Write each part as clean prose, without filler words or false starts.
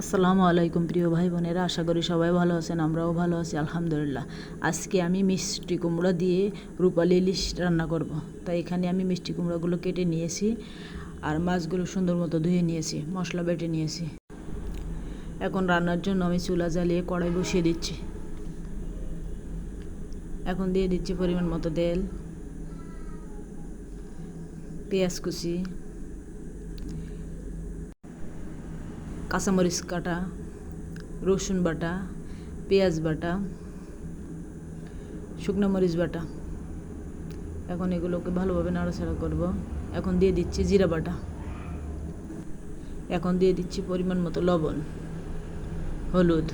আসসালামু আলাইকুম প্রিয় ভাই বোনেরা, আশা করি সবাই ভালো আছেন। আমরাও ভালো আছি আলহামদুলিল্লাহ। আজকে আমি মিষ্টি কুমড়া দিয়ে রূপালি ইলিশ রান্না করব। তাই এখানে আমি মিষ্টি কুমড়াগুলো কেটে নিয়েছি আর মাছগুলো সুন্দর মতো ধুয়ে নিয়েছি, মশলা বেটে নিয়েছি। এখন রান্নার জন্য আমি চুলা জ্বালিয়ে কড়াই বসিয়ে দিচ্ছি। এখন দিয়ে দিচ্ছি পরিমাণ মতো তেল, পেঁয়াজ কুচি, কাঁচামরিচ কাটা, রসুন বাটা, পেঁয়াজ বাটা, শুকনো মরিচ বাটা। এখন এগুলোকে ভালোভাবে নাড়াচাড়া করব। এখন দিয়ে দিচ্ছি জিরা বাটা। এখন দিয়ে দিচ্ছি পরিমাণ মতো লবণ, হলুদ।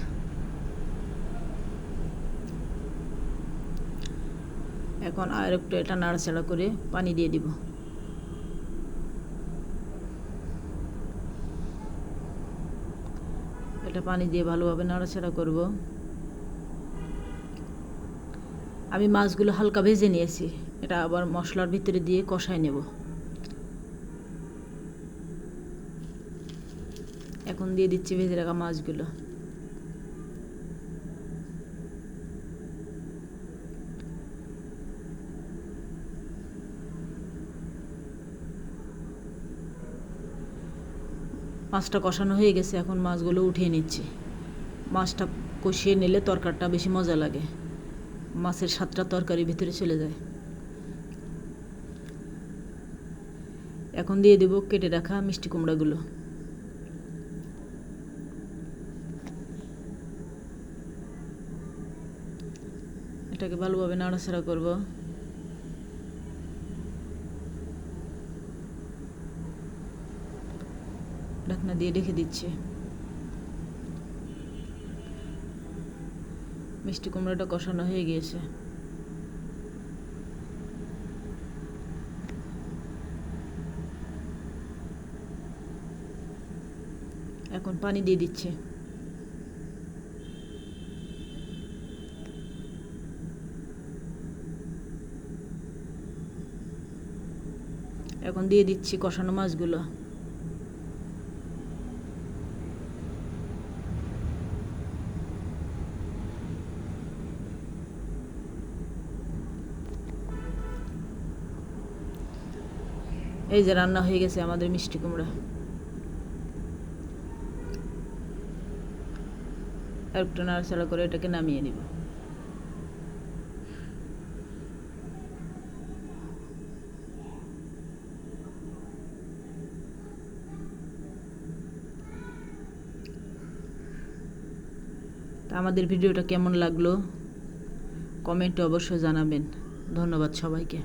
এখন আর একটু এটা নাড়াচাড়া করে পানি দিয়ে দিব। এটা পানি দিয়ে ভালোভাবে নাড়াচাড়া করব। আমি মাছগুলো হালকা ভেজে নিয়েছি, এটা আবার মশলার ভিতরে দিয়ে কষাই নেব। এখন দিয়ে দিচ্ছি ভেজে রাখা মাছগুলো। মাছটা কষানো হয়ে গেছে, এখন মাছগুলো উঠিয়ে নিচ্ছি। মাছটা কষিয়ে নিলে তরকারিটা বেশি মজা লাগে, মাছের স্বাদটা তরকারির ভিতরে চলে যায়। এখন দিয়ে দেব কেটে রাখা মিষ্টি কুমড়াগুলো। এটাকে ভালোভাবে নাড়াচাড়া করব। ঢাকনা দিয়ে রেখে দিচ্ছি। মিষ্টি কুমড়াটা কষানো হয়ে গিয়েছে। এখন পানি দিয়ে দিচ্ছি। এখন দিয়ে দিচ্ছি কষানো মাছগুলো। এই যে রান্না হয়ে গেছে আমাদের মিষ্টি কুমড়া। একটু নাড়াচাড়া করে এটাকে নামিয়ে নিব। তা আমাদের ভিডিওটা কেমন লাগলো কমেন্টে অবশ্যই জানাবেন। ধন্যবাদ সবাইকে।